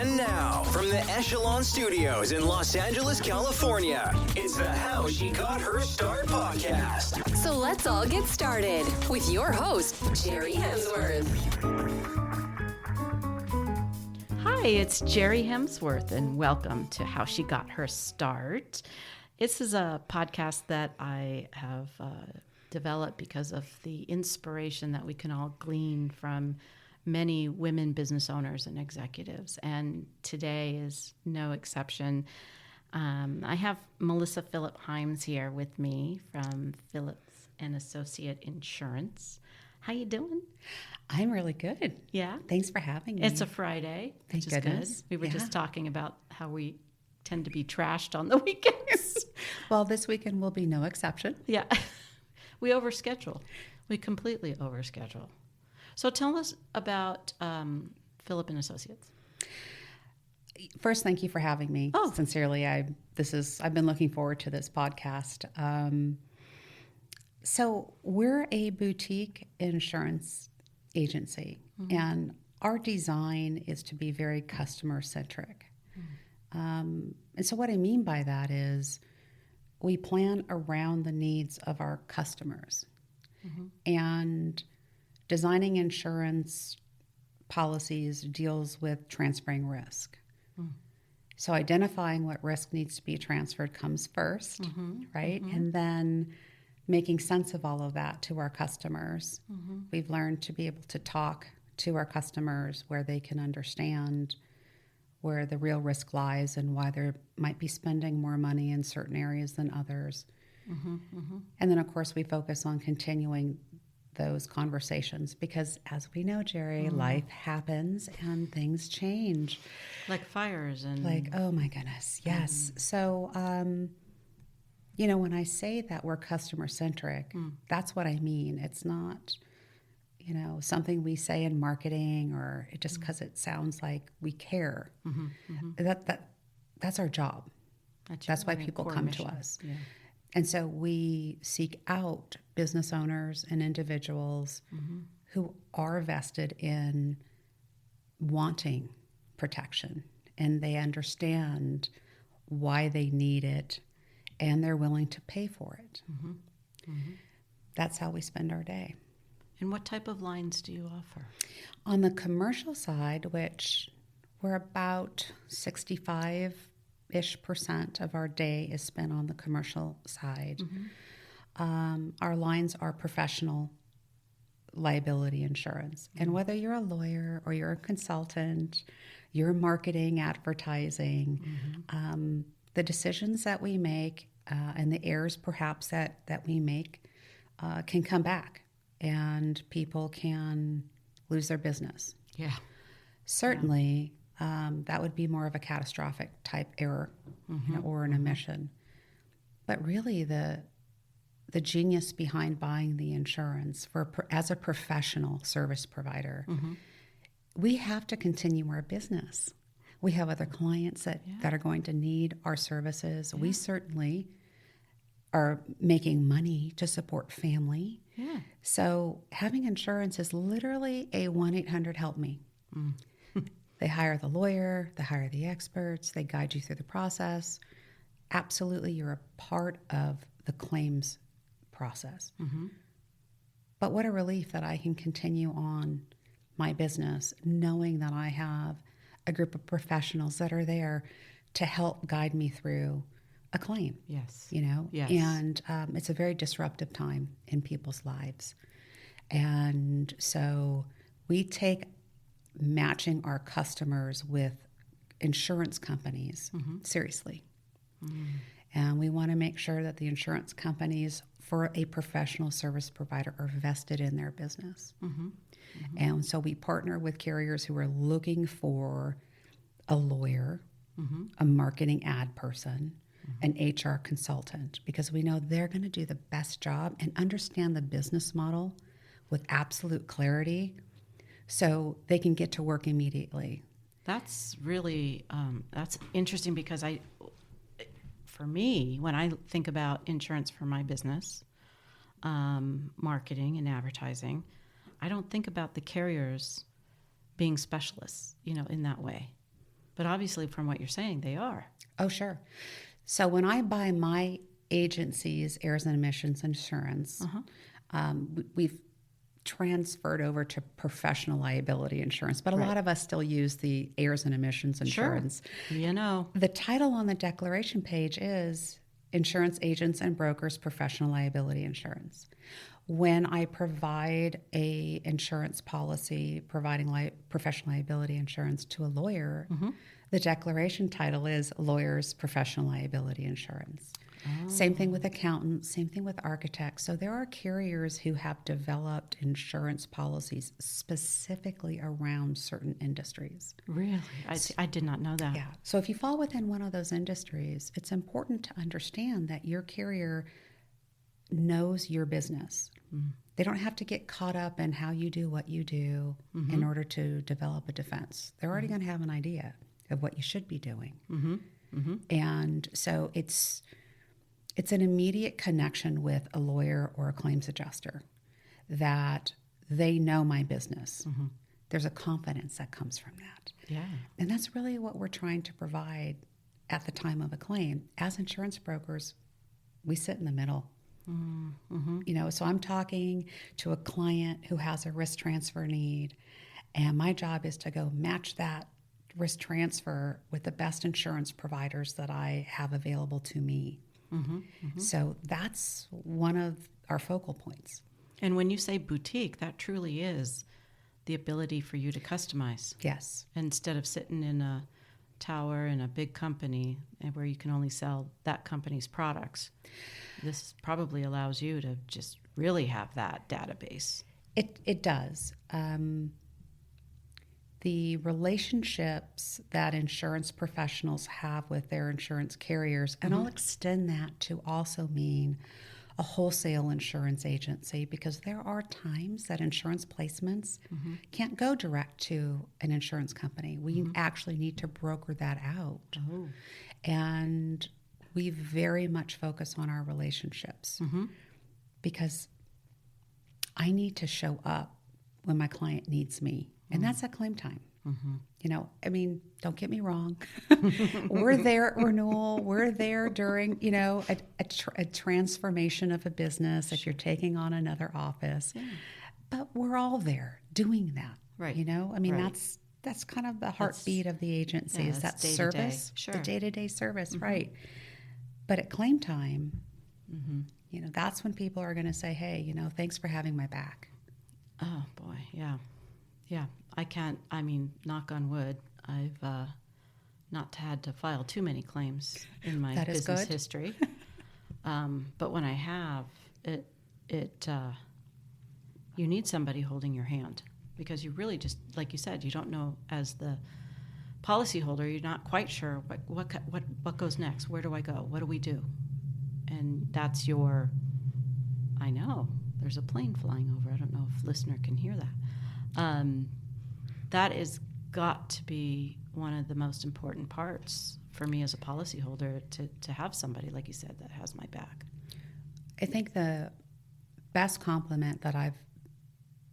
And now, from the Echelon Studios in Los Angeles, California, it's the How She Got Her Start podcast. So let's all get started with your host, Jerri Hemsworth. Hi, it's Jerri Hemsworth, and welcome to How She Got Her Start. This is a podcast that I have developed because of the inspiration that we can all glean from many women business owners and executives, and today is no exception. I have Melissa Phillipp-Himes here with me from Phillips & Associate Insurance. How you doing? I'm really good. Yeah? Thanks for having me. It's a Friday, Thank which goodness. is good. We were Yeah. just talking about how we tend to be trashed on the weekends. Well, this weekend will be no exception. Yeah. We overschedule. We completely overschedule. So tell us about Phillipp & Associates. First, thank you for having me. Oh. Sincerely, I've been looking forward to this podcast. So we're a boutique insurance agency, and our design is to be very customer centric. And so what I mean by that is we plan around the needs of our customers, and designing insurance policies deals with transferring risk. So identifying what risk needs to be transferred comes first, right? And then making sense of all of that to our customers. We've learned to be able to talk to our customers where they can understand where the real risk lies and why they might be spending more money in certain areas than others. And then, of course, we focus on continuing those conversations because, as we know, Jerri, life happens and things change. Like fires and... Oh my goodness, yes. So, when I say that we're customer-centric, that's what I mean. It's not, something we say in marketing or just because it sounds like we care. That's our job. That's why people come to us. Yeah. And so we seek out business owners and individuals who are vested in wanting protection, and they understand why they need it, and they're willing to pay for it. That's how we spend our day. And what type of lines do you offer? On the commercial side, which we're about 65-ish% of our day is spent on the commercial side. Our lines are professional liability insurance. And whether you're a lawyer or you're a consultant, you're marketing, advertising, the decisions that we make and the errors perhaps that we make can come back, and people can lose their business. Yeah. Certainly, that would be more of a catastrophic type error or an omission. But really, the genius behind buying the insurance as a professional service provider, we have to continue our business. We have other clients that are going to need our services. We certainly are making money to support family. Yeah. So having insurance is literally a 1-800-HELP-ME. They hire the lawyer, they hire the experts, they guide you through the process. Absolutely, you're a part of the claims process. But what a relief that I can continue on my business knowing that I have a group of professionals that are there to help guide me through a claim. Yes. Yes. And it's a very disruptive time in people's lives. And so we take matching our customers with insurance companies seriously. And we want to make sure that the insurance companies for a professional service provider are vested in their business. And so we partner with carriers who are looking for a lawyer, a marketing ad person, an HR consultant, because we know they're going to do the best job and understand the business model with absolute clarity so they can get to work immediately. That's really, that's interesting because for me, when I think about insurance for my business, marketing and advertising, I don't think about the carriers being specialists, in that way. But obviously, from what you're saying, they are. Oh, sure. So when I buy my agency's errors and omissions insurance, we've transferred over to professional liability insurance, but a lot of us still use the errors and omissions insurance. Sure. You know. The title on the declaration page is Insurance Agents and Brokers Professional Liability Insurance. When I provide a insurance policy providing professional liability insurance to a lawyer, the declaration title is Lawyers Professional Liability Insurance. Oh. Same thing with accountants, same thing with architects. So there are carriers who have developed insurance policies specifically around certain industries. Really? I did not know that. Yeah. So if you fall within one of those industries, it's important to understand that your carrier knows your business. They don't have to get caught up in how you do what you do in order to develop a defense. They're already going to have an idea of what you should be doing. And so it's an immediate connection with a lawyer or a claims adjuster that they know my business. There's a confidence that comes from that. Yeah. And that's really what we're trying to provide at the time of a claim. As insurance brokers, we sit in the middle. You know, so I'm talking to a client who has a risk transfer need, and my job is to go match that risk transfer with the best insurance providers that I have available to me. So that's one of our focal points. And when you say boutique, that truly is the ability for you to customize. Yes. Instead of sitting in a tower in a big company where you can only sell that company's products, this probably allows you to just really have that database. It does. The relationships that insurance professionals have with their insurance carriers, and I'll extend that to also mean a wholesale insurance agency, because there are times that insurance placements can't go direct to an insurance company. We actually need to broker that out. And we very much focus on our relationships because I need to show up when my client needs me. And that's at claim time. You know, I mean, don't get me wrong. We're there at renewal. We're there during, you know, a transformation of a business if you're taking on another office. Yeah. But we're all there doing that. Right. You know, I mean, that's kind of the heartbeat of the agency, is that service, the day-to-day service, right. But at claim time, you know, that's when people are going to say, hey, you know, thanks for having my back. Oh, boy, yeah. Yeah, knock on wood, I've not had to file too many claims in my business history. But when I have, you need somebody holding your hand, because you really just, like you said, you don't know, as the policyholder, you're not quite sure what goes next. Where do I go? What do we do? And that's I know, there's a plane flying over. I don't know if listener can hear that. That has got to be one of the most important parts for me as a policyholder, to have somebody, like you said, that has my back. I think the best compliment that I've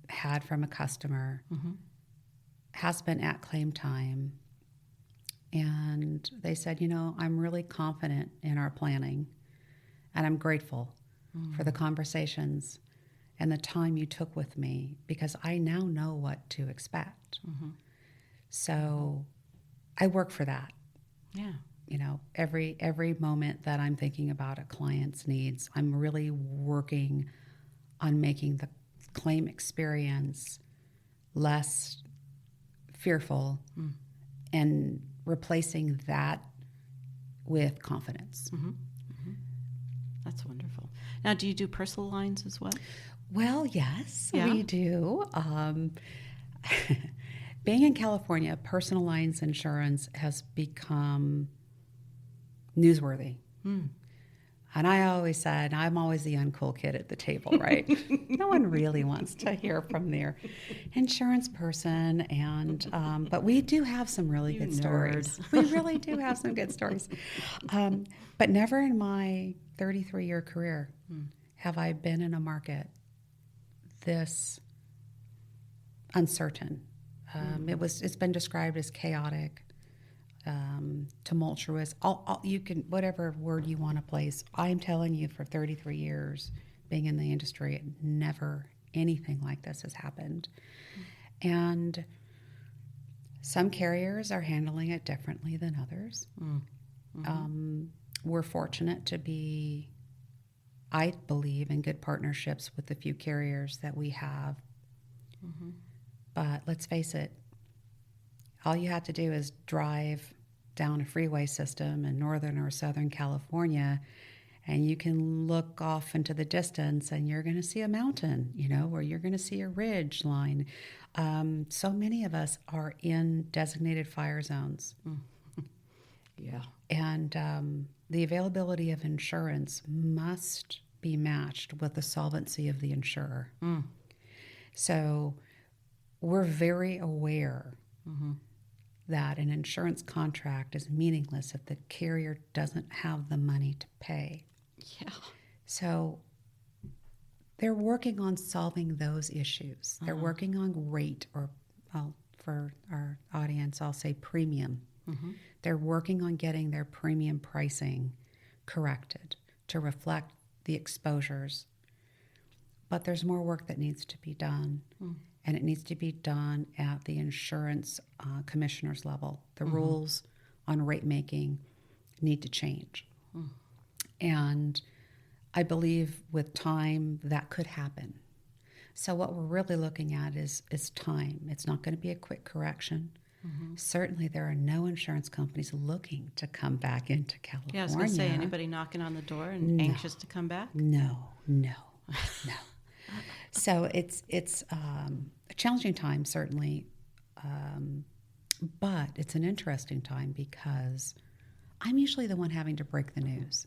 had from a customer has been at claim time. And they said, you know, I'm really confident in our planning, and I'm grateful for the conversations and the time you took with me, because I now know what to expect. So I work for that. Yeah. You know, every moment that I'm thinking about a client's needs, I'm really working on making the claim experience less fearful and replacing that with confidence. That's wonderful. Now, do you do personal lines as well? Well, yes, we do. Being in California, personal lines insurance has become newsworthy. And I always said, I'm always the uncool kid at the table, right? No one really wants to hear from their insurance person. And but we do have some really good stories. We really do have some good stories. But never in my 33-year career have I been in a market this uncertain. It's been described as chaotic. tumultuous. You can, whatever word you want to place. I'm telling you, for 33 years being in the industry, never anything like this has happened. And some carriers are handling it differently than others. We're fortunate to be, I believe, in good partnerships with the few carriers that we have. But let's face it, all you have to do is drive down a freeway system in Northern or Southern California, and you can look off into the distance and you're going to see a mountain, or you're going to see a ridge line. So many of us are in designated fire zones. Yeah. And the availability of insurance must be matched with the solvency of the insurer. So we're very aware that an insurance contract is meaningless if the carrier doesn't have the money to pay. Yeah. So they're working on solving those issues. They're working on rate, or for our audience, I'll say premium. They're working on getting their premium pricing corrected to reflect the exposures. But there's more work that needs to be done, and it needs to be done at the insurance commissioner's level. The rules on rate making need to change. And I believe with time that could happen. So what we're really looking at is time. It's not going to be a quick correction. Certainly there are no insurance companies looking to come back into California. Yeah, I was going to say, anybody knocking on the door and anxious to come back? No. So it's a challenging time, certainly, but it's an interesting time because I'm usually the one having to break the news.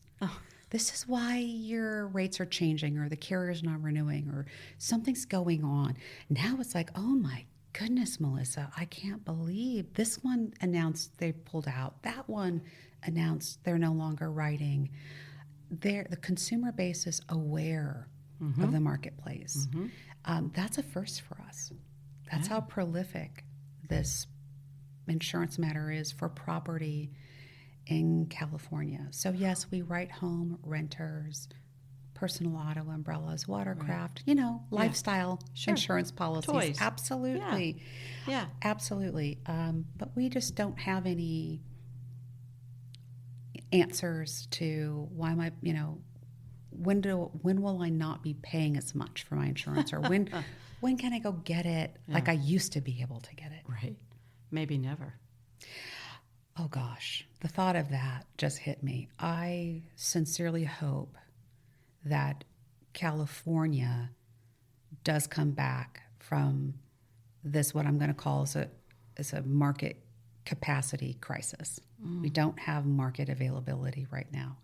This is why your rates are changing, or the carrier's not renewing, or something's going on. Now it's like, oh my goodness, Melissa, I can't believe this one announced they pulled out. That one announced they're no longer writing. The consumer base is aware of the marketplace. That's a first for us. That's how prolific this insurance matter is for property in California. So yes, we write home, renters, personal auto, umbrellas, watercraft, lifestyle insurance policies. Toys. Absolutely. Yeah. Absolutely. But we just don't have any answers to why my, when will I not be paying as much for my insurance, or when can I go get it like I used to be able to get it? Right. Maybe never. Oh gosh, the thought of that just hit me. I sincerely hope that California does come back from this, what I'm going to call as a market capacity crisis. We don't have market availability right now.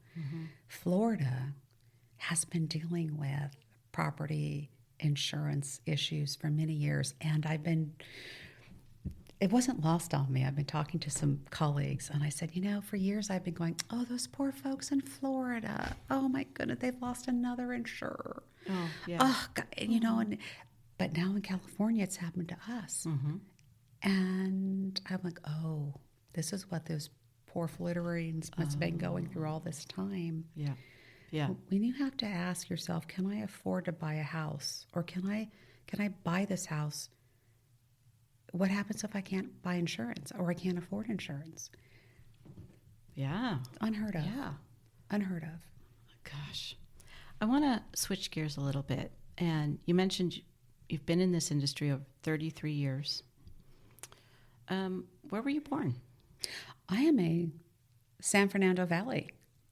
Florida has been dealing with property insurance issues for many years, and it wasn't lost on me. I've been talking to some colleagues, and I said, for years I've been going, oh, those poor folks in Florida. Oh my goodness, they've lost another insurer. Oh, yeah. Oh, God, but now in California it's happened to us. And I'm like, oh, this is what those poor Floridians must have been going through all this time. Yeah. Yeah. When you have to ask yourself, can I afford to buy a house? Or can I buy this house? What happens if I can't buy insurance, or I can't afford insurance? Yeah. It's unheard of. Yeah. Unheard of. Gosh. I want to switch gears a little bit. And you mentioned you've been in this industry of 33 years. Where were you born? I am a San Fernando Valley,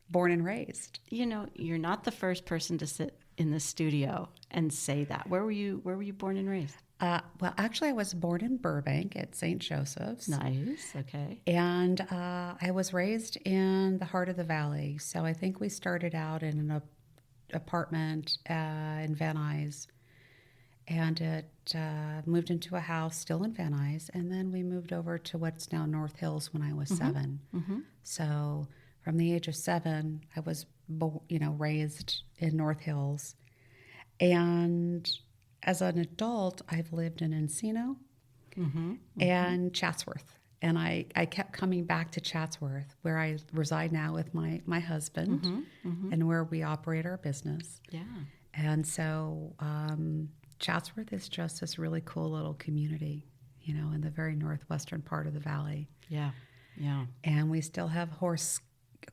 born and raised. You're not the first person to sit in the studio and say that. Where were you born and raised? Well, actually, I was born in Burbank at St. Joseph's. Nice. Okay. And I was raised in the heart of the valley. So I think we started out in an apartment in Van Nuys, and it moved into a house still in Van Nuys, and then we moved over to what's now North Hills when I was 7. So from the age of 7, I was raised in North Hills, and as an adult, I've lived in Encino and Chatsworth, And I kept coming back to Chatsworth, where I reside now with my husband and where we operate our business. Yeah. And so Chatsworth is just this really cool little community, in the very northwestern part of the valley. Yeah. Yeah. And we still have horse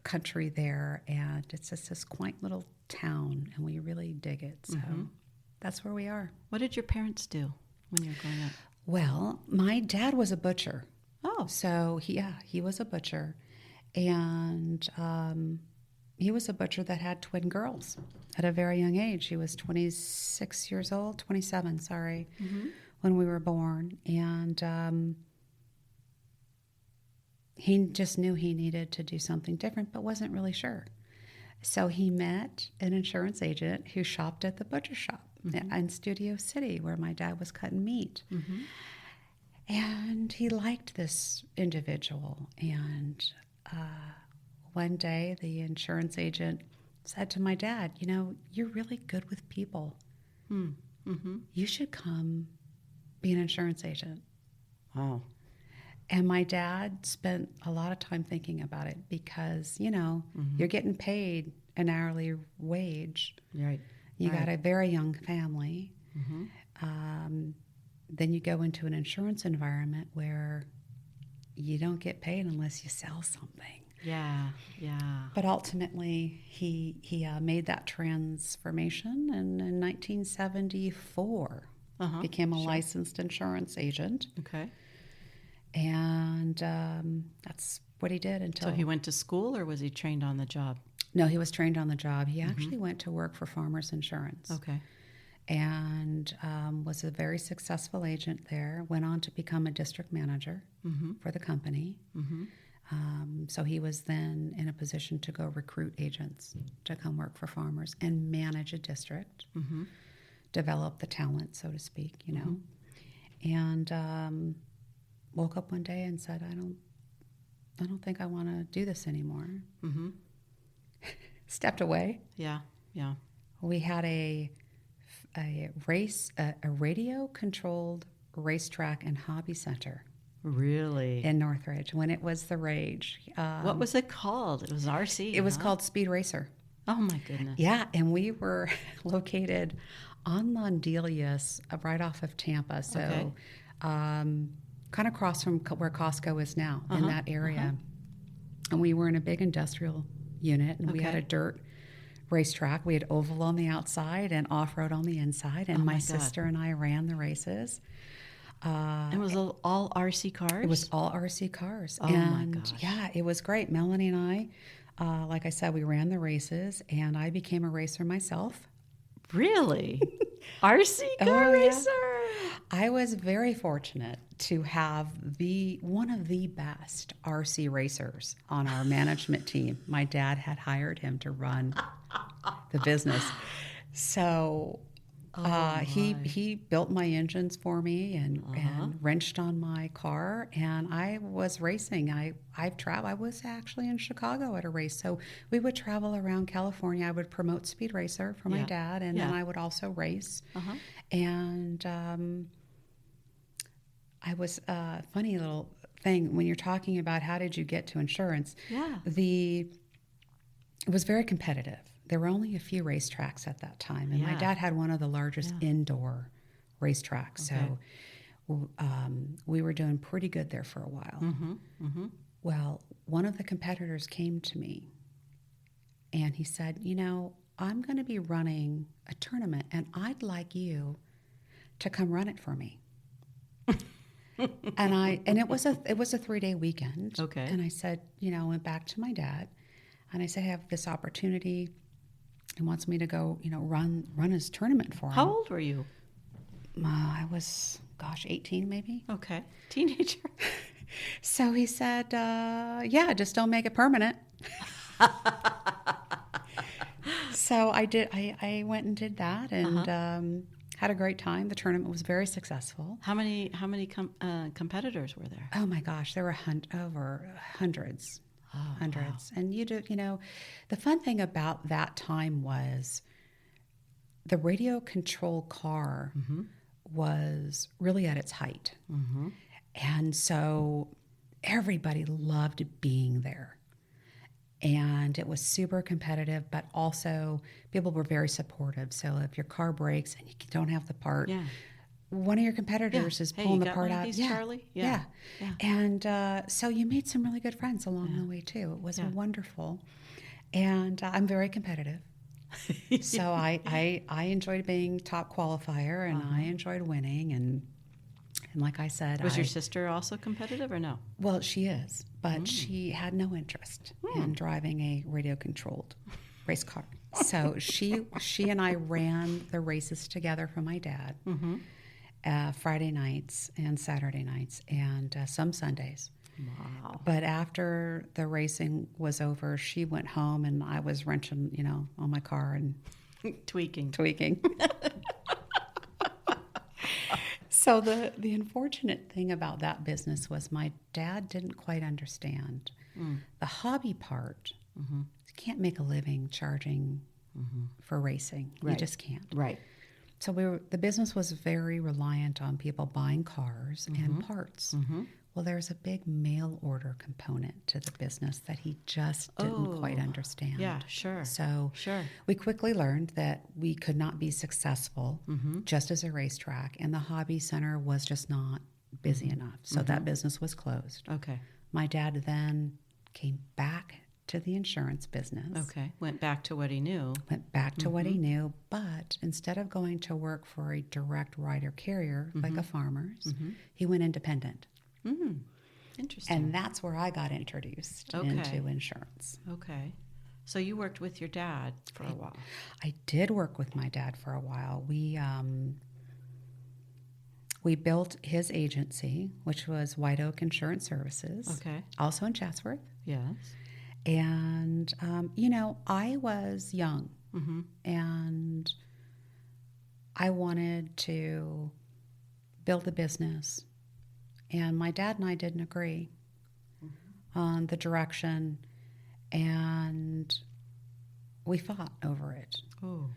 country there, and it's just this quaint little town, and we really dig it. So that's where we are. What did your parents do when you were growing up? Well, my dad was a butcher. Oh. So he was a butcher, and he was a butcher that had twin girls at a very young age. He was 27, when we were born. And he just knew he needed to do something different, but wasn't really sure. So he met an insurance agent who shopped at the butcher shop in Studio City, where my dad was cutting meat. And he liked this individual. And one day the insurance agent said to my dad, you're really good with people. You should come be an insurance agent. Oh. And my dad spent a lot of time thinking about it because, you're getting paid an hourly wage. Right. You got a very young family. Then you go into an insurance environment where you don't get paid unless you sell something. Yeah, yeah. But ultimately, he made that transformation, and in 1974 became a licensed insurance agent. Okay. And that's what he did until... So he went to school, or was he trained on the job? No, he was trained on the job. He actually went to work for Farmers Insurance. Okay. And was a very successful agent there, went on to become a district manager for the company. So he was then in a position to go recruit agents to come work for Farmers and manage a district, develop the talent, so to speak, And woke up one day and said, I don't think I want to do this anymore. Stepped away. Yeah, yeah. We had a radio-controlled racetrack and hobby center. Really? In Northridge, when it was the rage. What was it called? It was RC. It was called Speed Racer. Oh, my goodness. Yeah, and we were located on Mondelius, right off of Tampa. So kind of across from where Costco is now, in that area. And we were in a big industrial unit, and we had a dirt racetrack. We had oval on the outside and off-road on the inside, and my sister and I ran the races. And it was all RC cars? It was all RC cars. Oh, my gosh. Yeah, it was great. Melanie and I, like I said, we ran the races, and I became a racer myself. Really? RC car racer? I was very fortunate to have one of the best RC racers on our management team. My dad had hired him to run the business. So he built my engines for me and wrenched on my car, and I was racing. I was actually in Chicago at a race, so we would travel around California. I would promote Speed Racer for my dad, and then I would also race. And I was funny little thing when you're talking about how did you get to insurance. It was very competitive. There were only a few racetracks at that time, and my dad had one of the largest indoor racetracks. So we were doing pretty good there for a while. Well, one of the competitors came to me, and he said, I'm going to be running a tournament, and I'd like you to come run it for me. And it was a 3-day weekend. Okay. And I said, I went back to my dad, and I said, I have this opportunity. He wants me to go, run his tournament for him. How old were you? I was, 18 maybe. Okay. Teenager. So he said, just don't make it permanent. So I did. I went and did that, and had a great time. The tournament was very successful. How many competitors were there? Oh my gosh, there were over hundreds. Hundreds. Wow. And the fun thing about that time was the radio control car was really at its height. And so everybody loved being there. And it was super competitive, but also people were very supportive. So if your car breaks and you don't have the part, one of your competitors is pulling the part out. Charlie? Yeah. And so you made some really good friends along the way too. It was wonderful. And I'm very competitive. So I enjoyed being top qualifier, and I enjoyed winning. And like I said, was your sister also competitive or no? Well, she is, but she had no interest in driving a radio-controlled race car. So she and I ran the races together for my dad, Friday nights and Saturday nights, and some Sundays. Wow. But after the racing was over, she went home, and I was wrenching, on my car and tweaking. So the unfortunate thing about that business was my dad didn't quite understand the hobby part. You can't make a living charging for racing. Right. You just can't. Right. So the business was very reliant on people buying cars and parts. Well, there's a big mail order component to the business that he just didn't quite understand. Yeah, sure. So we quickly learned that we could not be successful just as a racetrack, and the hobby center was just not busy enough. So that business was closed. Okay. My dad then came back to the insurance business. Okay. Went back to what he knew. What he knew, but instead of going to work for a direct rider carrier like a Farmers, he went independent. Interesting. And that's where I got introduced into insurance. Okay. So you worked with your dad for a while. I did work with my dad for a while. We built his agency, which was White Oak Insurance Services. Okay. Also in Chatsworth. Yes. And, I was young and I wanted to build a business. And my dad and I didn't agree on the direction, and we fought over it. Oh.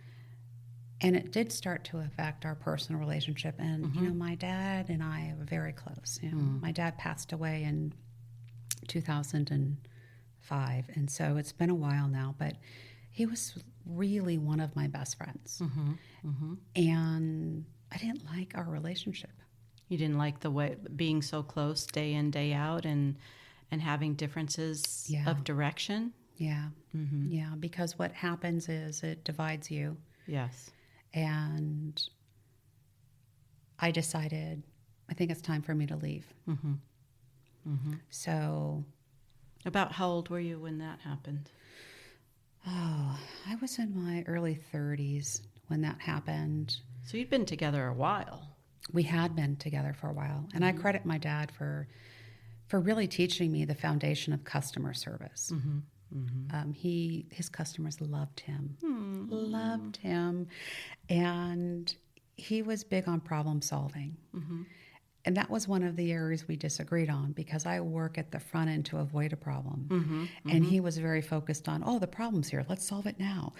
And it did start to affect our personal relationship. And, my dad and I were very close. My dad passed away in 2005, and so it's been a while now, but he was really one of my best friends. And I didn't like our relationship. You didn't like the way being so close day in, day out, and having differences of direction? Yeah. Yeah, because what happens is it divides you. Yes. And I decided, I think it's time for me to leave. So. About how old were you when that happened? Oh, I was in my early 30s when that happened. So you'd been together a while. We had been together for a while. And I credit my dad for really teaching me the foundation of customer service. His customers loved him. Loved him. And he was big on problem solving. And that was one of the areas we disagreed on, because I work at the front end to avoid a problem. And he was very focused on, the problem's here, let's solve it now.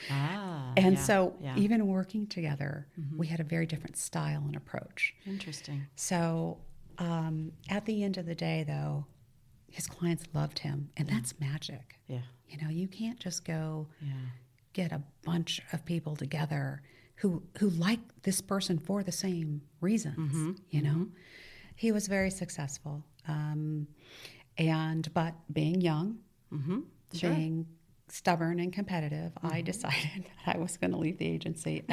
Even working together, we had a very different style and approach. Interesting. So at the end of the day, though, his clients loved him, and that's magic. Yeah. You can't just go get a bunch of people together who like this person for the same reasons, He was very successful. But being young, being stubborn and competitive, I decided that I was going to leave the agency.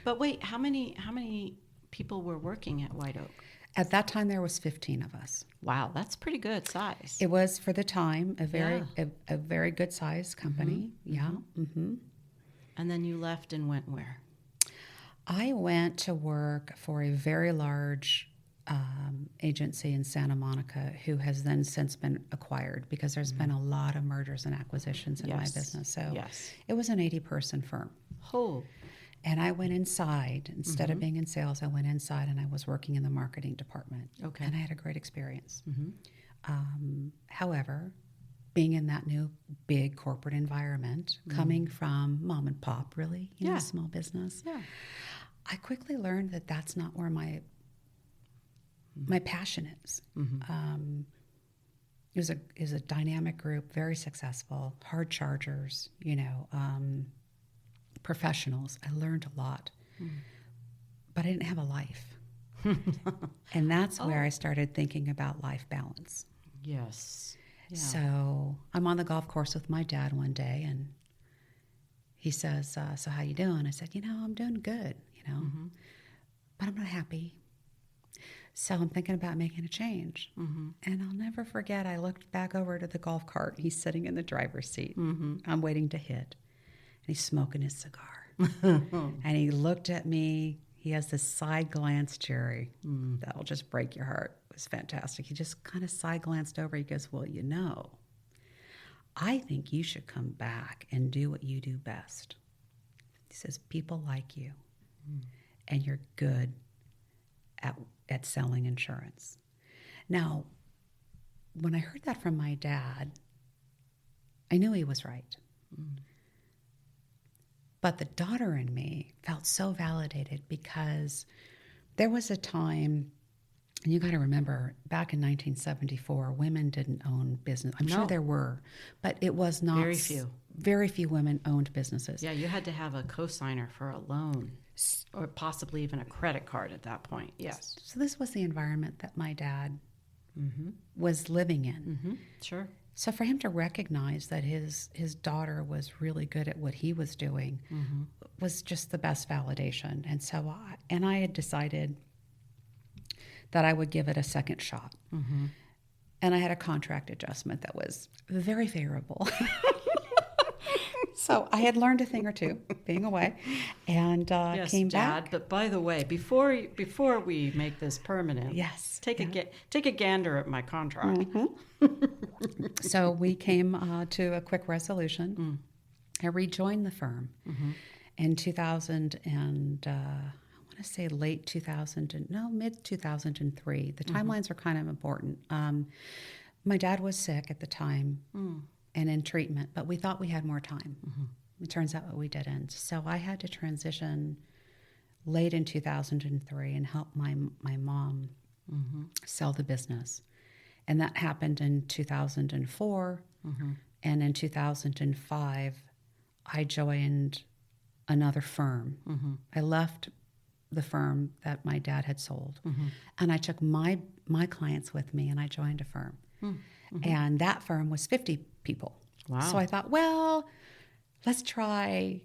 But wait, how many people were working at White Oak? At that time, there was 15 of us. Wow, that's pretty good size. It was, for the time, a very good sized company. And then you left and went where? I went to work for a very large agency in Santa Monica, who has then since been acquired, because there's been a lot of mergers and acquisitions in my business. So it was an 80-person firm. Oh. And I went inside. Instead of being in sales, I went inside and I was working in the marketing department. Okay. And I had a great experience. However, being in that new big corporate environment, coming from mom and pop, really, small business, I quickly learned that that's not where my passion is. was a dynamic group, very successful, hard chargers, professionals. I learned a lot, but I didn't have a life. And that's where I started thinking about life balance. Yes. Yeah. So I'm on the golf course with my dad one day, and he says, so how you doing? I said, I'm doing good, but I'm not happy. So I'm thinking about making a change. And I'll never forget, I looked back over to the golf cart. He's sitting in the driver's seat. I'm waiting to hit. And he's smoking his cigar. And he looked at me. He has this side glance, Jerry. That'll just break your heart. It was fantastic. He just kind of side glanced over. He goes, well, I think you should come back and do what you do best. He says, people like you, and you're good at selling insurance. Now, when I heard that from my dad, I knew he was right. But the daughter in me felt so validated, because there was a time, and you got to remember, back in 1974, women didn't own business. I'm sure there were, but it was not. Very few. Very few women owned businesses. Yeah, you had to have a cosigner for a loan, or possibly even a credit card at that point. Yes. So this was the environment that my dad was living in. Sure. So for him to recognize that his daughter was really good at what he was doing was just the best validation. And so I had decided that I would give it a second shot. And I had a contract adjustment that was very favorable. So I had learned a thing or two being away, and came Dad, back. But by the way, before we make this permanent, take a gander at my contract. So we came to a quick resolution. I rejoined the firm in 2000 and I want to say mid 2003. The timelines are kind of important. My dad was sick at the time. And in treatment, but we thought we had more time. It turns out we didn't. So I had to transition late in 2003 and help my mom sell the business. And that happened in 2004. And in 2005, I joined another firm. I left the firm that my dad had sold. And I took my clients with me, and I joined a firm. And that firm was 50 people. Wow. So I thought, well, let's try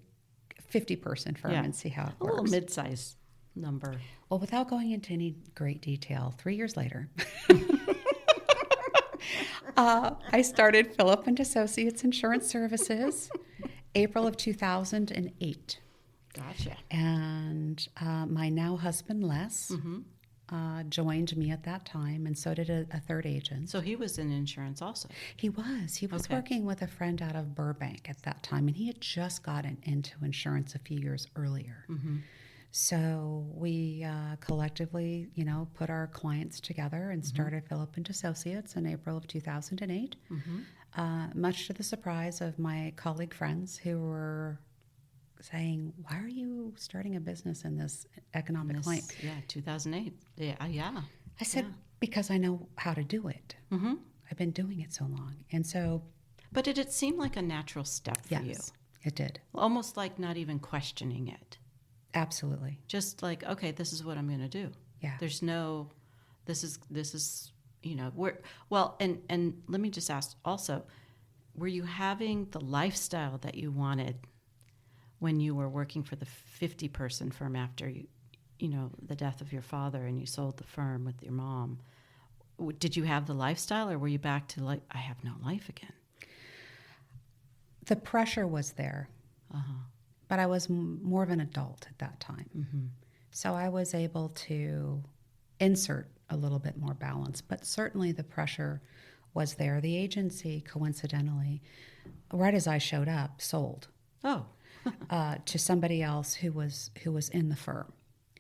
a 50-person firm and see how it works. A little mid-size number. Well, without going into any great detail, 3 years later, I started Phillipp & Associates Insurance Services, April of 2008. Gotcha. And my now husband, Les, joined me at that time, and so did a third agent. So he was in insurance also. He was. He was working with a friend out of Burbank at that time, and he had just gotten into insurance a few years earlier. So we collectively, put our clients together and started Phillipp & Associates in April of 2008, much to the surprise of my colleague friends who were saying, why are you starting a business in this economic climate? Yeah, 2008. Yeah. I said, because I know how to do it. I've been doing it so long. And so... But did it seem like a natural step for you? Yes, it did. Almost like not even questioning it. Absolutely. Just like, okay, this is what I'm going to do. Yeah. There's no, this is, and let me just ask also, were you having the lifestyle that you wanted when you were working for the 50-person firm after the death of your father and you sold the firm with your mom? Did you have the lifestyle, or were you back to like, I have no life again? The pressure was there, but I was more of an adult at that time. So I was able to insert a little bit more balance, but certainly the pressure was there. The agency, coincidentally, right as I showed up, sold. Oh. To somebody else who was in the firm.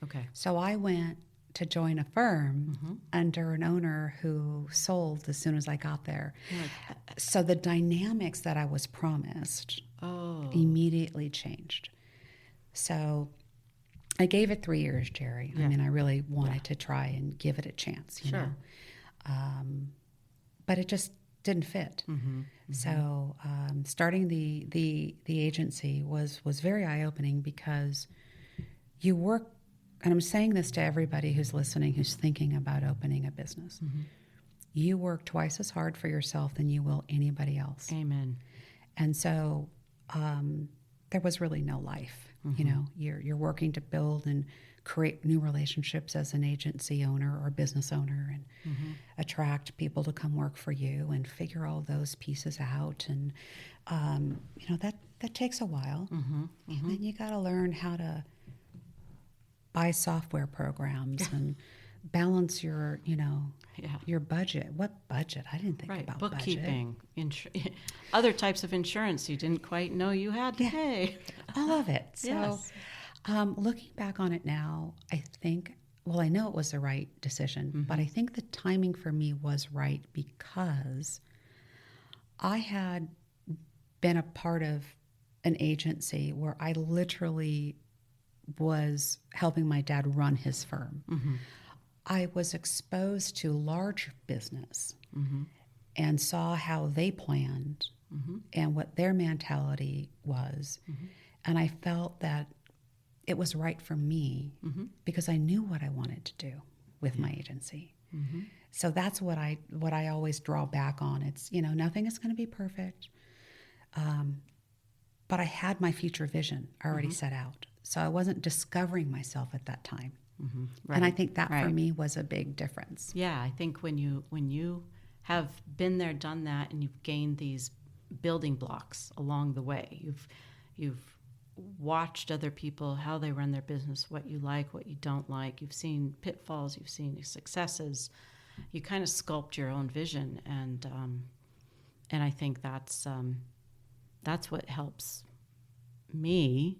Okay. So I went to join a firm under an owner who sold as soon as I got there. So the dynamics that I was promised immediately changed. So I gave it 3 years, Jerri. I mean, I really wanted to try and give it a chance, you know. But it just didn't fit. Mm-hmm. So starting the agency was very eye-opening because you work, and I'm saying this to everybody who's listening, who's thinking about opening a business. Mm-hmm. You work twice as hard for yourself than you will anybody else. Amen. And so there was really no life. Mm-hmm. You know, you're working to build and create new relationships as an agency owner or business owner, and Mm-hmm. attract people to come work for you and figure all those pieces out. And you know, that takes a while. Mm-hmm. And then you got to learn how to buy software programs and balance your, you know, your budget. What budget? I didn't think about bookkeeping, other types of insurance you didn't quite know you had to pay. All of it. So Yes. looking back on it now, I think, well, I know it was the right decision, but Mm-hmm. I think the timing for me was right because I had been a part of an agency where I literally was helping my dad run his firm. Mm-hmm. I was exposed to large business Mm-hmm. and saw how they planned Mm-hmm. and what their mentality was. Mm-hmm. And I felt that it was right for me Mm-hmm. because I knew what I wanted to do with my agency. Mm-hmm. So that's what I always draw back on. It's, you know, nothing is going to be perfect. But I had my future vision already Mm-hmm. set out. So I wasn't discovering myself at that time. Mm-hmm. And I think that for Right. me was a big difference. Yeah, I think when you have been there, done that, and you've gained these building blocks along the way, you've watched other people, how they run their business, what you like, what you don't like. You've seen pitfalls, you've seen successes. You kind of sculpt your own vision, and I think that's what helps me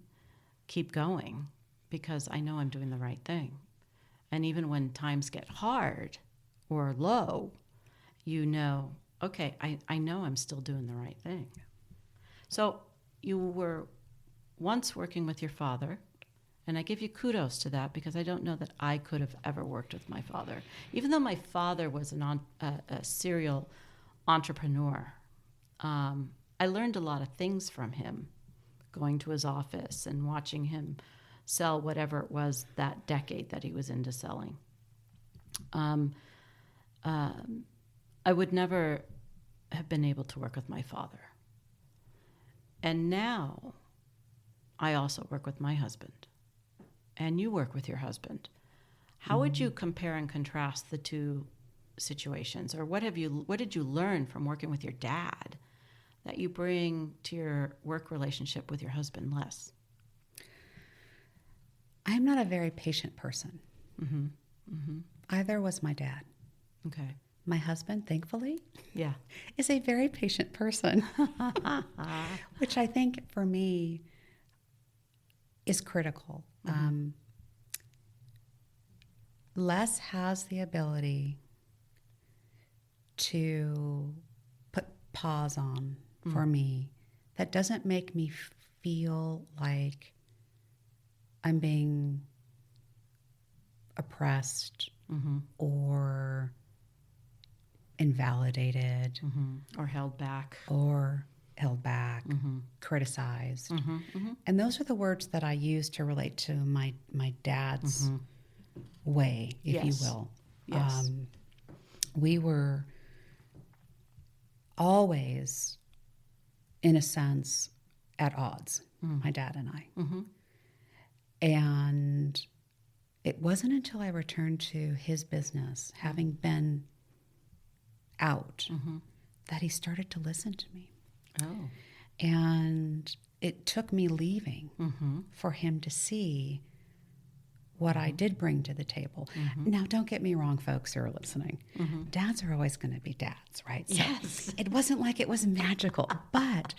keep going, because I know I'm doing the right thing. And even when times get hard or low, you know, okay, I know I'm still doing the right thing. So you were once working with your father, and I give you kudos to that, because I don't know that I could have ever worked with my father. Even though my father was a serial entrepreneur, I learned a lot of things from him, going to his office and watching him sell whatever it was that decade that he was into selling. I would never have been able to work with my father. And now I also work with my husband, and you work with your husband. How would you compare and contrast the two situations? Or what did you learn from working with your dad that you bring to your work relationship with your husband less? I'm not a very patient person. Mm-hmm. Mm-hmm. Either was my dad. Okay. My husband, thankfully, Yeah. is a very patient person, which I think for me is critical. Mm-hmm. Les has the ability to put pause on for me that doesn't make me feel like I'm being oppressed Mm-hmm. or invalidated Or held back. or held back, criticized. Mm-hmm. Mm-hmm. And those are the words that I use to relate to my dad's way, if Yes. you will. Yes. We were always, in a sense, at odds, my dad and I. Mm-hmm. And it wasn't until I returned to his business, having been out, that he started to listen to me. Oh. And it took me leaving Mm-hmm. for him to see what I did bring to the table. Now, don't get me wrong, folks who are listening. Dads are always going to be dads, right? So Yes. it wasn't like it was magical, but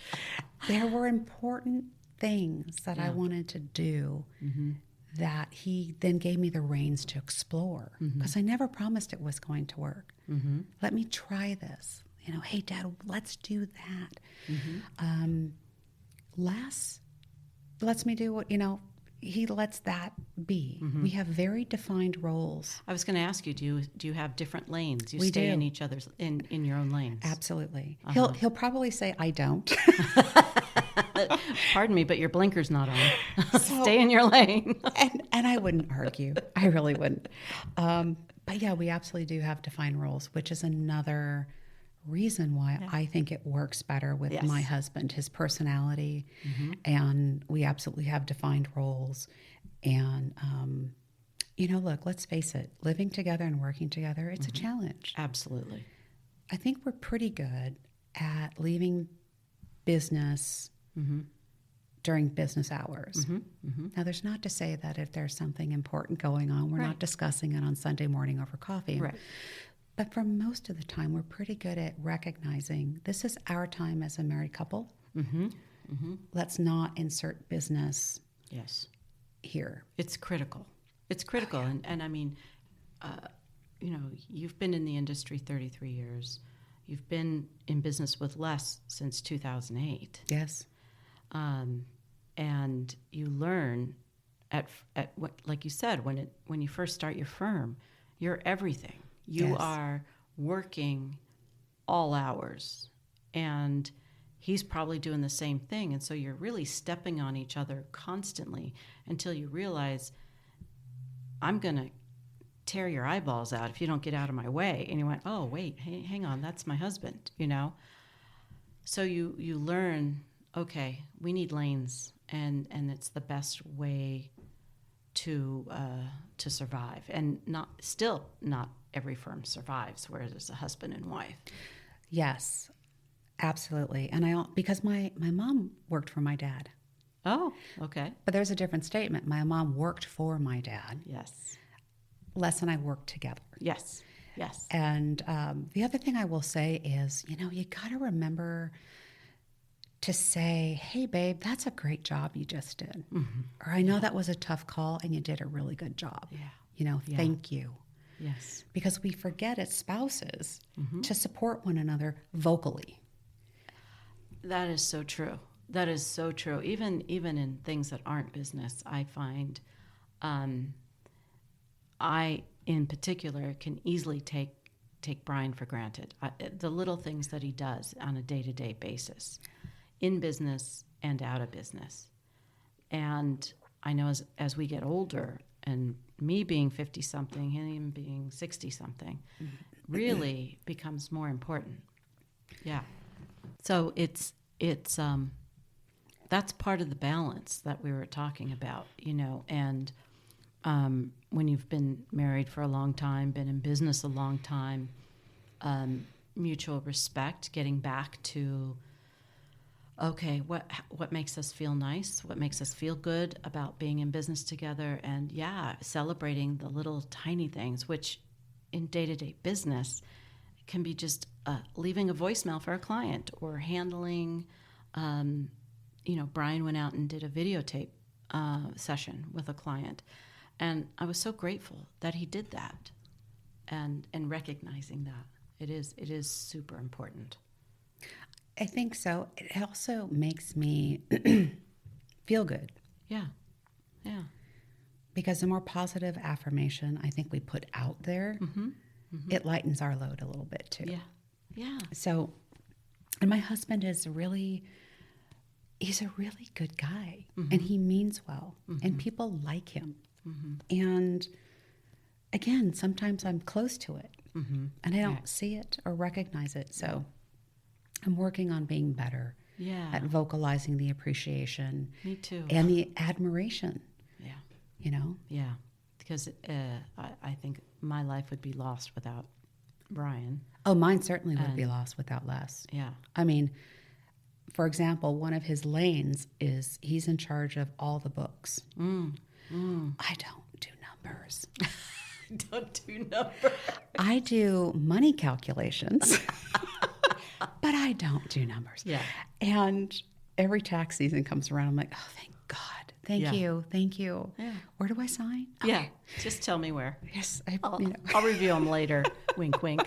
there were important things that I wanted to do that he then gave me the reins to explore, because I never promised it was going to work. Let me try this. You know, hey, Dad, let's do that. Les lets me do what, he lets that be. We have very defined roles. I was going to ask you, do you have different lanes? You We stay do. in each other's in your own lanes. Absolutely. He'll probably say, I don't. Pardon me, but your blinker's not on. Stay in your lane. and I wouldn't argue. I really wouldn't. But yeah, we absolutely do have defined roles, which is another reason why I think it works better with Yes. my husband, his personality, and we absolutely have defined roles. And, look, let's face it, living together and working together, it's a challenge. Absolutely. I think we're pretty good at leaving business during business hours. Now, there's not to say that if there's something important going on, we're not discussing it on Sunday morning over coffee. Right. But for most of the time, we're pretty good at recognizing this is our time as a married couple. Let's not insert business Yes. here. It's critical. It's critical. And I mean, you've been in the industry 33 years. You've been in business with Les since 2008. Yes. And you learn at what, like you said, when you first start your firm, you're everything. You Yes. are working all hours, and he's probably doing the same thing. And so you're really stepping on each other constantly until you realize, I'm going to tear your eyeballs out if you don't get out of my way. And you went, oh, wait, hang on, that's my husband, So you learn, okay, we need lanes, and it's the best way to survive. And not every firm survives where there's a husband and wife. Yes, absolutely. And because my mom worked for my dad. Oh, okay. But there's a different statement. My mom worked for my dad. Yes. Les and I worked together. Yes. Yes. And the other thing I will say is, you got to remember to say, hey, babe, that's a great job you just did. Or I know that was a tough call and you did a really good job. Yeah. Thank you. Yes. Because we forget as spouses to support one another vocally. That is so true. That is so true. Even in things that aren't business, I find I, in particular, can easily take Brian for granted. The little things that he does on a day-to-day basis, in business and out of business. And I know as we get older, and me being 50-something, him being 60-something, really becomes more important. Yeah. So it's that's part of the balance that we were talking about, and when you've been married for a long time, been in business a long time, mutual respect, getting back to, okay, what makes us feel nice? What makes us feel good about being in business together? And celebrating the little tiny things, which in day-to-day business can be just leaving a voicemail for a client or handling, Brian went out and did a videotape session with a client. And I was so grateful that he did that and recognizing that. It is super important. I think so. It also makes me feel good. Yeah. Yeah. Because the more positive affirmation I think we put out there, it lightens our load a little bit too. Yeah. Yeah. So, and my husband is he's a really good guy and he means well and people like him. And again, sometimes I'm close to it and I don't see it or recognize it. So I'm working on being better at vocalizing the appreciation. Me too. And the admiration. Yeah. Yeah. Because I think my life would be lost without Brian. Oh, mine certainly would be lost without Les. Yeah. I mean, for example, one of his lanes is he's in charge of all the books. I don't do numbers. Don't do numbers. I do money calculations, but I don't do numbers. Yeah. And every tax season comes around, I'm like, oh, thank God. Thank you. Yeah. Where do I sign? Yeah. Okay. Just tell me where. Yes. I'll review them later. Wink, wink.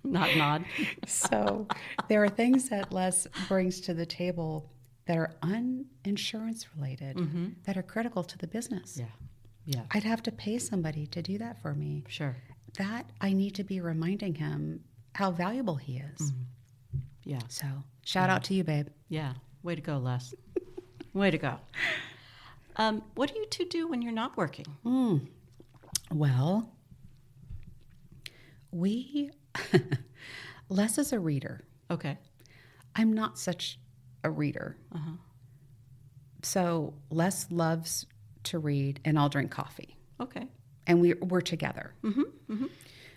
Nod, nod. So there are things that Les brings to the table that are uninsurance related that are critical to the business. Yeah. Yeah. I'd have to pay somebody to do that for me. Sure. That I need to be reminding him how valuable he is. Yeah. So shout out to you, babe. Yeah. Way to go, Les. Way to go. What do you two do when you're not working? Well, Les is a reader. Okay. I'm not such a reader. So Les loves to read, and I'll drink coffee. Okay. And we're together.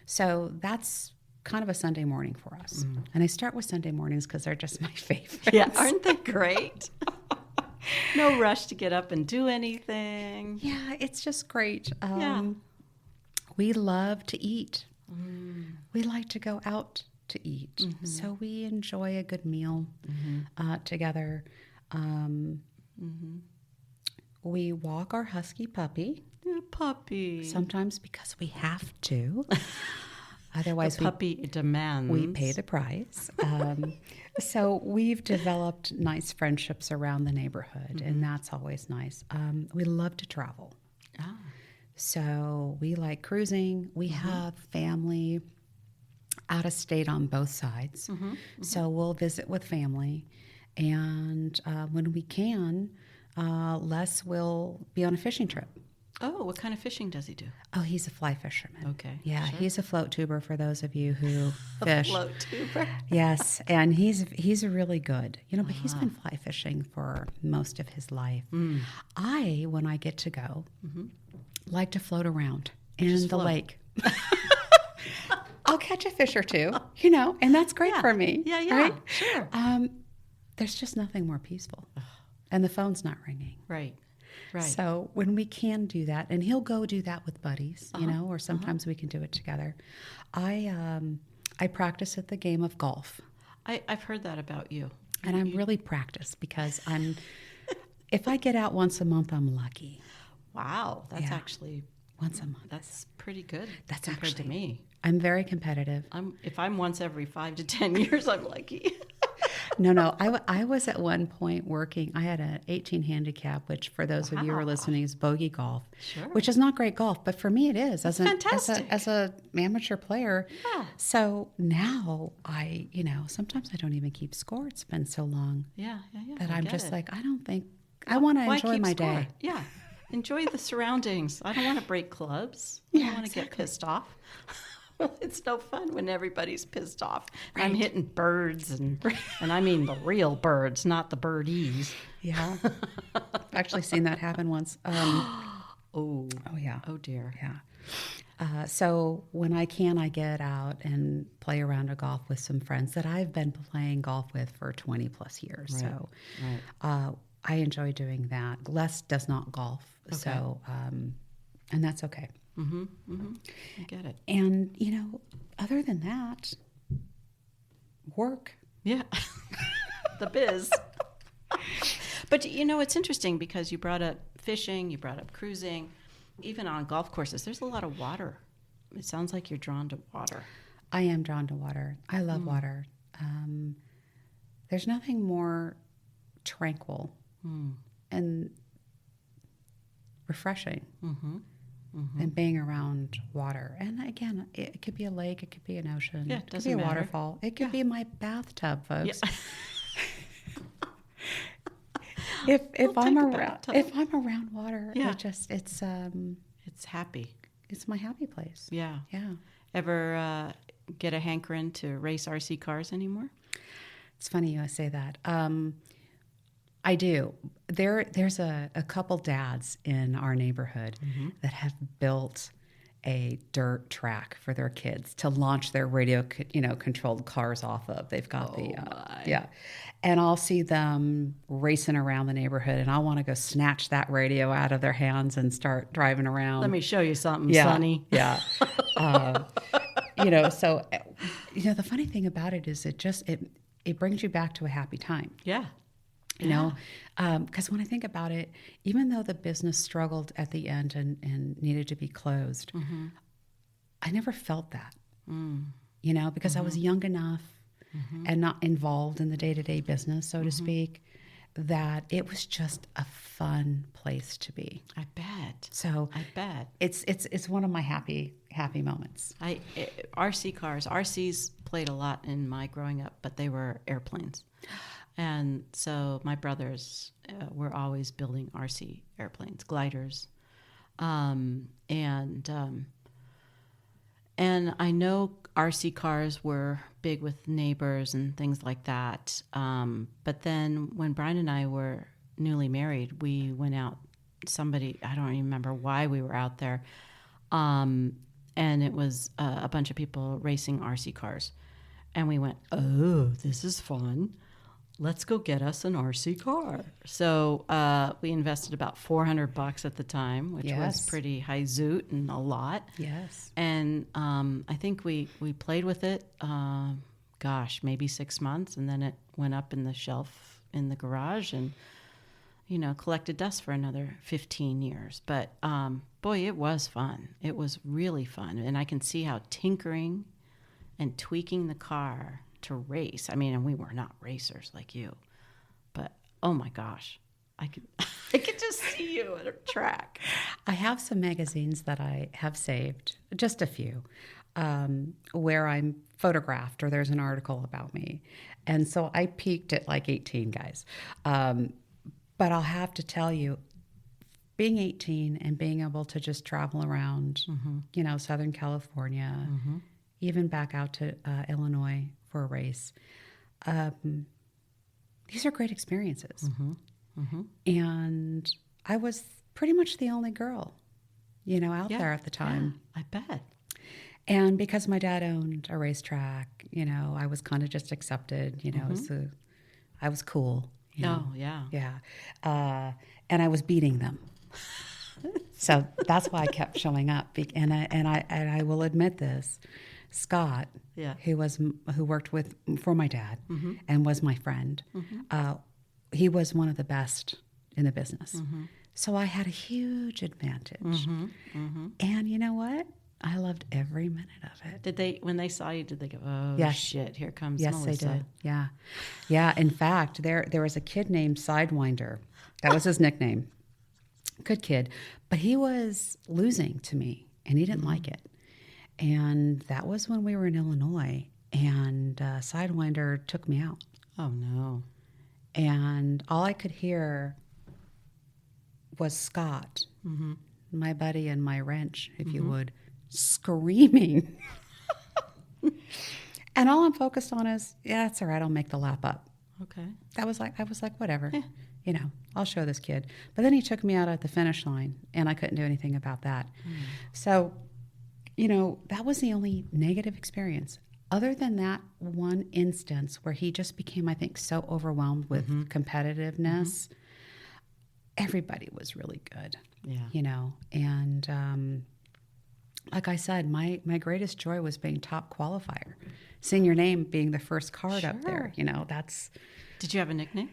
So that's kind of a Sunday morning for us. And I start with Sunday mornings because they're just my favorite. Yeah. Aren't they great? No rush to get up and do anything. Yeah, it's just great. Yeah. We love to eat. We like to go out to eat. So we enjoy a good meal together. We walk our husky puppy. Yeah, puppy. Sometimes because we have to. Otherwise, the puppy demands. we pay the price. So we've developed nice friendships around the neighborhood, and that's always nice. We love to travel. So we like cruising. We have family out of state on both sides. So we'll visit with family. And when we can, Les will be on a fishing trip. Oh, what kind of fishing does he do? Oh, he's a fly fisherman. Okay. Yeah, sure. he's a float tuber for those of you who fish. Float tuber. Yes, and he's really good. But he's been fly fishing for most of his life. I, when I get to go, like to float around in the lake. I'll catch a fish or two, and that's great for me. Yeah, right? sure. There's just nothing more peaceful. And the phone's not ringing. Right. So when we can do that, and he'll go do that with buddies, or sometimes we can do it together. I practice at the game of golf. I've heard that about you. And I'm really practiced because if I get out once a month, I'm lucky. Wow, that's actually once a month. That's pretty good. That's compared to me. I'm very competitive. If I'm once every 5 to 10 years, I'm lucky. No. I was at one point working. I had an 18 handicap, which for those of you who are listening is bogey golf, which is not great golf, but for me it is as an amateur player. Yeah. So now sometimes I don't even keep score. It's been so long that I'm just like, I don't think I want to enjoy my day. Yeah. Enjoy the surroundings. I don't want to break clubs. I don't want to get pissed off. Well, it's no fun when everybody's pissed off. Right. I'm hitting birds, and I mean the real birds, not the birdies. Yeah. I've actually seen that happen once. Oh, yeah. Oh, dear. Yeah. So when I can, I get out and play around a golf with some friends that I've been playing golf with for 20 plus years. Right. So I enjoy doing that. Les does not golf. Okay. So, and that's okay. I get it. And, other than that, work. Yeah. The biz. But, it's interesting because you brought up fishing, you brought up cruising. Even on golf courses, there's a lot of water. It sounds like you're drawn to water. I am drawn to water. I love water. There's nothing more tranquil and refreshing than being around water. And again, it could be a lake, it could be an ocean, Yeah, it could be a waterfall, it could be my bathtub, folks. Yeah. If I'm around water, it's happy. It's my happy place. Yeah. Yeah. Ever get a hankering to race RC cars anymore? It's funny you say that. I do. There's a couple dads in our neighborhood that have built a dirt track for their kids to launch their radio, controlled cars off of. They've got and I'll see them racing around the neighborhood, and I want to go snatch that radio out of their hands and start driving around. Let me show you something, Sonny. Yeah. So the funny thing about it is it brings you back to a happy time. Yeah. Because when I think about it, even though the business struggled at the end and needed to be closed, I never felt that, because I was young enough and not involved in the day-to-day business, so to speak, that it was just a fun place to be. I bet. So I bet. It's one of my happy moments. RC cars, RCs played a lot in my growing up, but they were airplanes. And so my brothers were always building RC airplanes, gliders. And I know RC cars were big with neighbors and things like that. But then when Brian and I were newly married, we went out. I don't even remember why we were out there. And it was a bunch of people racing RC cars. And we went, oh, this is fun. Let's go get us an RC car. So we invested about $400 at the time, which was pretty high zoot and a lot. Yes. And I think we played with it, maybe 6 months, and then it went up in the shelf in the garage and, collected dust for another 15 years. But boy, it was fun. It was really fun. And I can see how tinkering and tweaking the car to race. I mean, and we were not racers like you, but oh my gosh, I could just see you at a track. I have some magazines that I have saved, just a few, where I'm photographed or there's an article about me. And so I peaked at like 18, guys. But I'll have to tell you, being 18 and being able to just travel around, Southern California, even back out to Illinois for a race. These are great experiences. And I was pretty much the only girl, out there at the time. Yeah, I bet. And because my dad owned a racetrack, I was kind of just accepted, I was cool. Oh, yeah. Yeah. And I was beating them. So that's why I kept showing up. And I will admit this. Scott, who worked for my dad and was my friend, he was one of the best in the business. So I had a huge advantage. And you know what? I loved every minute of it. When they saw you, did they go, oh, shit, here comes Melissa? Yes, they did. Yeah. Yeah. In fact, there was a kid named Sidewinder. That was his nickname. Good kid. But he was losing to me, and he didn't like it. And that was when we were in Illinois, and Sidewinder took me out. Oh, no. And all I could hear was Scott, my buddy and my wrench, if you would, screaming. And all I'm focused on is, it's all right, I'll make the lap up. Okay. I was like, whatever. I'll show this kid. But then he took me out at the finish line, and I couldn't do anything about that. So, that was the only negative experience. Other than that one instance where he just became, I think, so overwhelmed with competitiveness, everybody was really good, And like I said, my greatest joy was being top qualifier. Seeing your name being the first card up there, that's... Did you have a nickname?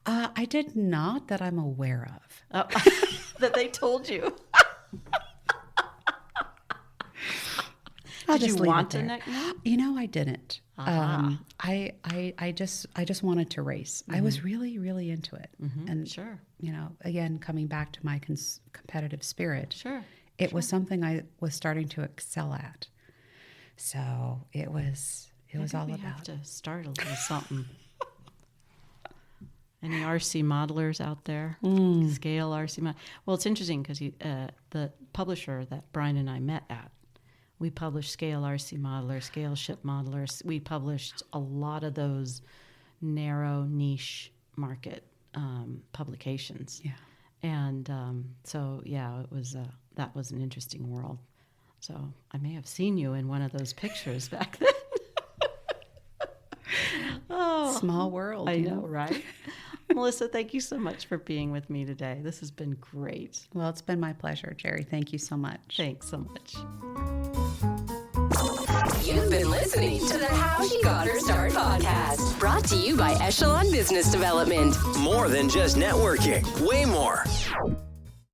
I did not that I'm aware of. That they told you. Did you want a nickname? I didn't. I just wanted to race. I was really, really into it. And sure. Again, coming back to my competitive spirit. Sure. It was something I was starting to excel at. So it was all about. We have to start a little something. Any RC modelers out there? Scale RC Well, it's interesting because the publisher that Brian and I met at, we published Scale RC Modeler, Scale Ship Modelers. We published a lot of those narrow niche market publications. Yeah. And it was that was an interesting world. So I may have seen you in one of those pictures back then. Small world. I know, right? Melissa, thank you so much for being with me today. This has been great. Well, it's been my pleasure, Jerri. Thank you so much. Thanks so much. You've been listening to the How She Got Her Start podcast, brought to you by Echelon Business Development. More than just networking, way more.